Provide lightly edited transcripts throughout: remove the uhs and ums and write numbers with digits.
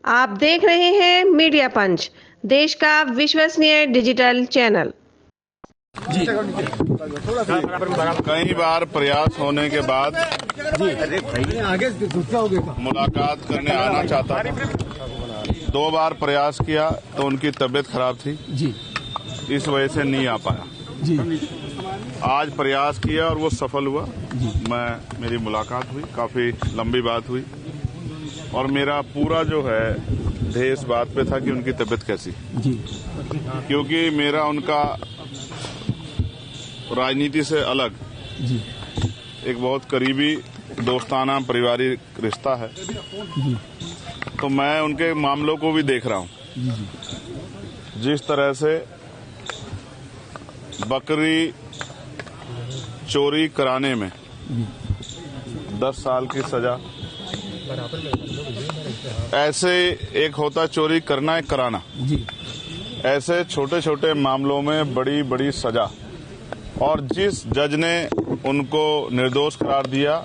आप देख रहे हैं मीडिया पंच, देश का विश्वसनीय डिजिटल चैनल। कई बार प्रयास होने के बाद मुलाकात करने आना चाहता था। 2 बार प्रयास किया तो उनकी तबीयत खराब थी जी, इस वजह से नहीं आ पाया जी। आज प्रयास किया और वो सफल हुआ। मेरी मुलाकात हुई, काफी लंबी बात हुई और मेरा पूरा जो है ध्येय इस बात पे था कि उनकी तबीयत कैसी जी, क्योंकि मेरा उनका राजनीति से अलग जी एक बहुत करीबी दोस्ताना पारिवारिक रिश्ता है जी। तो मैं उनके मामलों को भी देख रहा हूँ। जिस तरह से बकरी चोरी कराने में 10 साल की सजा, ऐसे एक होता चोरी करना एक कराना जी, ऐसे छोटे छोटे मामलों में बड़ी बड़ी सजा, और जिस जज ने उनको निर्दोष करार दिया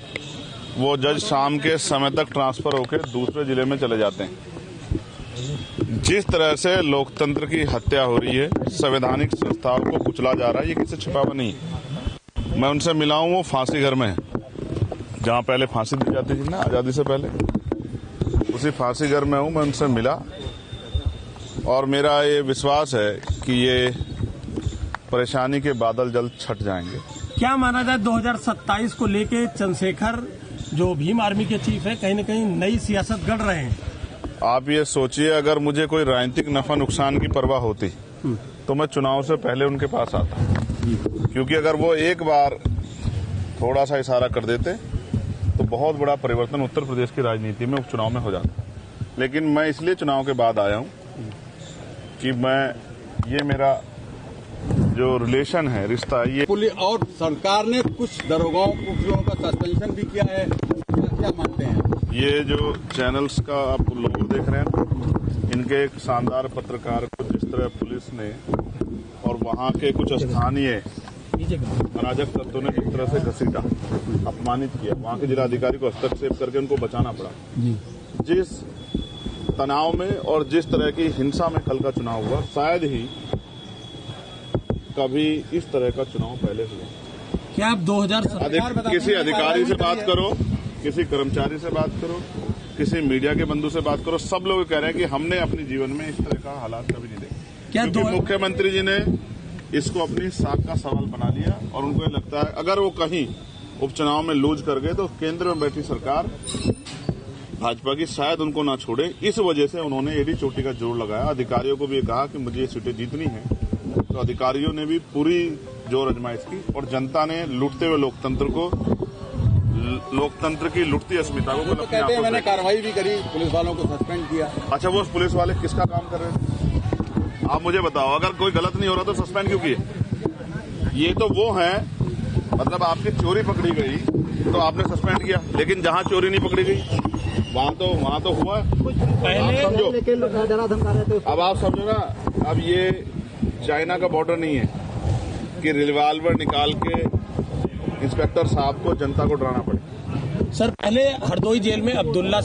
वो जज शाम के समय तक ट्रांसफर होकर दूसरे जिले में चले जाते हैं। जिस तरह से लोकतंत्र की हत्या हो रही है, संवैधानिक संस्थाओं को कुचला जा रहा है, ये किसी छिपावा नहीं है। मैं उनसे मिला हूं, वो फांसी घर में है, जहां पहले फांसी दी जाती थी ना आजादी से पहले, उसी फांसी घर में हूं। मैं उनसे मिला और मेरा ये विश्वास है कि ये परेशानी के बादल जल्द छट जाएंगे। क्या माना जाए 2027 को लेके चंद्रशेखर जो भीम आर्मी के चीफ है, कहीं न कहीं नई सियासत गढ़ रहे हैं? आप ये सोचिए, अगर मुझे कोई राजनीतिक नफा नुकसान की परवाह होती तो मैं चुनाव से पहले उनके पास आता, क्योंकि अगर वो एक बार थोड़ा सा इशारा कर देते तो बहुत बड़ा परिवर्तन उत्तर प्रदेश की राजनीति में उपचुनाव में हो जाता। लेकिन मैं इसलिए चुनाव के बाद आया हूं कि ये मेरा जो रिलेशन है, रिश्ता है, ये पुलिस और सरकार ने कुछ दरोगाओं का सस्पेंशन भी किया है। क्या मानते हैं? ये जो चैनल्स का आप लोगो देख रहे हैं, इनके एक शानदार पत्रकार को जिस तरह पुलिस ने और वहां के कुछ स्थानीय अराजक तत्वों ने जिस तरह से घसीटा, अपमानित किया, वहां के जिलाधिकारी को हस्तक्षेप करके उनको बचाना पड़ा। जिस तनाव में और जिस तरह की हिंसा में कल का चुनाव हुआ, शायद ही कभी इस तरह का चुनाव पहले हुआ। क्या आप 2017 किसी अधिकारी से बात करो, किसी कर्मचारी से बात करो, किसी मीडिया के बंधु से बात करो, सब लोग कह रहे हैं कि हमने अपने जीवन में इस तरह का हालात कभी नहीं देखे। क्योंकि मुख्यमंत्री जी ने इसको अपनी साख का सवाल बना लिया और उनको ये लगता है अगर वो कहीं उपचुनाव में लूज कर गए तो केंद्र में बैठी सरकार भाजपा की शायद उनको ना छोड़े। इस वजह से उन्होंने एड़ी चोटी का जोर लगाया। अधिकारियों को भी कहा कि मुझे ये सीटें जीतनी है, तो अधिकारियों ने भी पूरी जोर आजमाइश की और जनता ने लूटते हुए लोकतंत्र की लुटती अस्मिता को तो कहते हैं मैंने कार्रवाई भी करी, पुलिस वालों को सस्पेंड किया। अच्छा, वो पुलिस वाले किसका काम कर रहे थे आप मुझे बताओ? अगर कोई गलत नहीं हो रहा तो सस्पेंड क्यों किए? ये तो वो हैं, मतलब आपकी चोरी पकड़ी गई तो आपने सस्पेंड किया, लेकिन जहां चोरी नहीं पकड़ी गई वहां तो हुआ। पहले समझो, अब आप समझो ना, अब ये चाइना का बॉर्डर नहीं है कि रिवॉल्वर निकाल के इंस्पेक्टर साहब को जनता को डराना पड़े। सर, पहले हरदोई जेल में अब्दुल्ला